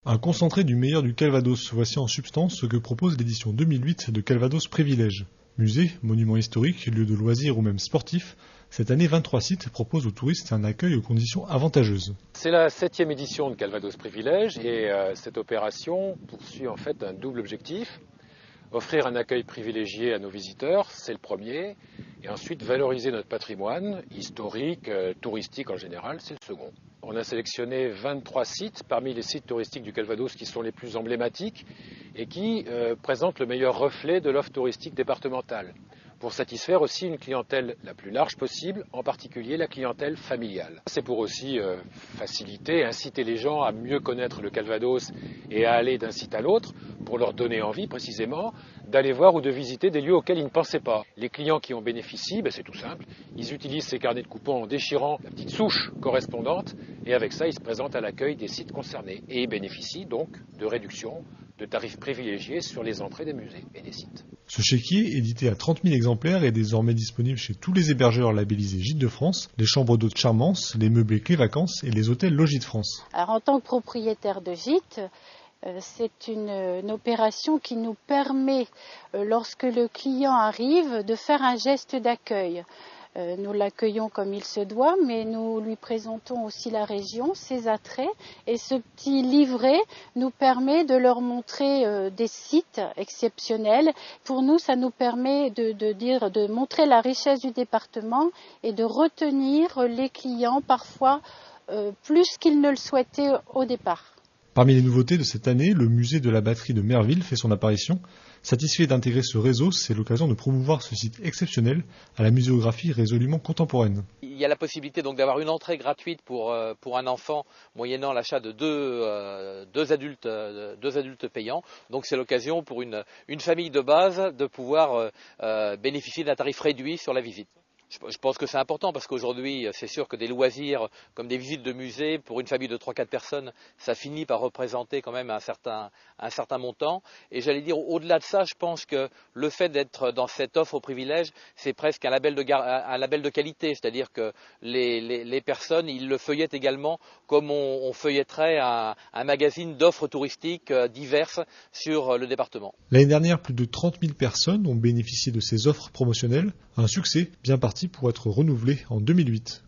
Un concentré du meilleur du Calvados, voici en substance ce que propose l'édition 2008 de Calvados Privilège. Musée, monuments historiques, lieux de loisirs ou même sportifs, cette année 23 sites proposent aux touristes un accueil aux conditions avantageuses. C'est la 7e édition de Calvados Privilège et cette opération poursuit en fait un double objectif. Offrir un accueil privilégié à nos visiteurs, c'est le premier, et ensuite valoriser notre patrimoine historique, touristique en général, c'est le second. On a sélectionné 23 sites parmi les sites touristiques du Calvados qui sont les plus emblématiques et qui présentent le meilleur reflet de l'offre touristique départementale, pour satisfaire aussi une clientèle la plus large possible, en particulier la clientèle familiale. C'est pour aussi faciliter, inciter les gens à mieux connaître le Calvados et à aller d'un site à l'autre, pour leur donner envie précisément d'aller voir ou de visiter des lieux auxquels ils ne pensaient pas. Les clients qui en bénéficient, c'est tout simple, ils utilisent ces carnets de coupons en déchirant la petite souche correspondante et avec ça ils se présentent à l'accueil des sites concernés et ils bénéficient donc de réductions, de tarifs privilégiés sur les entrées des musées et des sites. Ce chéquier, édité à 30 000 exemplaires, est désormais disponible chez tous les hébergeurs labellisés Gîtes de France, les chambres d'hôtes Charmance, les meublés Clés Vacances et les hôtels Logis de France. Alors, en tant que propriétaire de gîte, c'est une opération qui nous permet, lorsque le client arrive, de faire un geste d'accueil. Nous l'accueillons comme il se doit, mais nous lui présentons aussi la région, ses attraits, et ce petit livret nous permet de leur montrer des sites exceptionnels. Pour nous, ça nous permet de montrer la richesse du département et de retenir les clients parfois plus qu'ils ne le souhaitaient au départ. Parmi les nouveautés de cette année, le musée de la batterie de Merville fait son apparition. Satisfait d'intégrer ce réseau, c'est l'occasion de promouvoir ce site exceptionnel à la muséographie résolument contemporaine. Il y a la possibilité donc d'avoir une entrée gratuite pour un enfant moyennant l'achat de deux adultes payants. Donc c'est l'occasion pour une famille de base de pouvoir bénéficier d'un tarif réduit sur la visite. Je pense que c'est important parce qu'aujourd'hui, c'est sûr que des loisirs comme des visites de musées, pour une famille de 3-4 personnes, ça finit par représenter quand même un certain montant. Et j'allais dire, au-delà de ça, je pense que le fait d'être dans cette offre au privilège, c'est presque un label de qualité. C'est-à-dire que les personnes, ils le feuillettent également comme on feuilletterait un magazine d'offres touristiques diverses sur le département. L'année dernière, plus de 30 000 personnes ont bénéficié de ces offres promotionnelles. Un succès bien parti pour être renouvelé en 2008.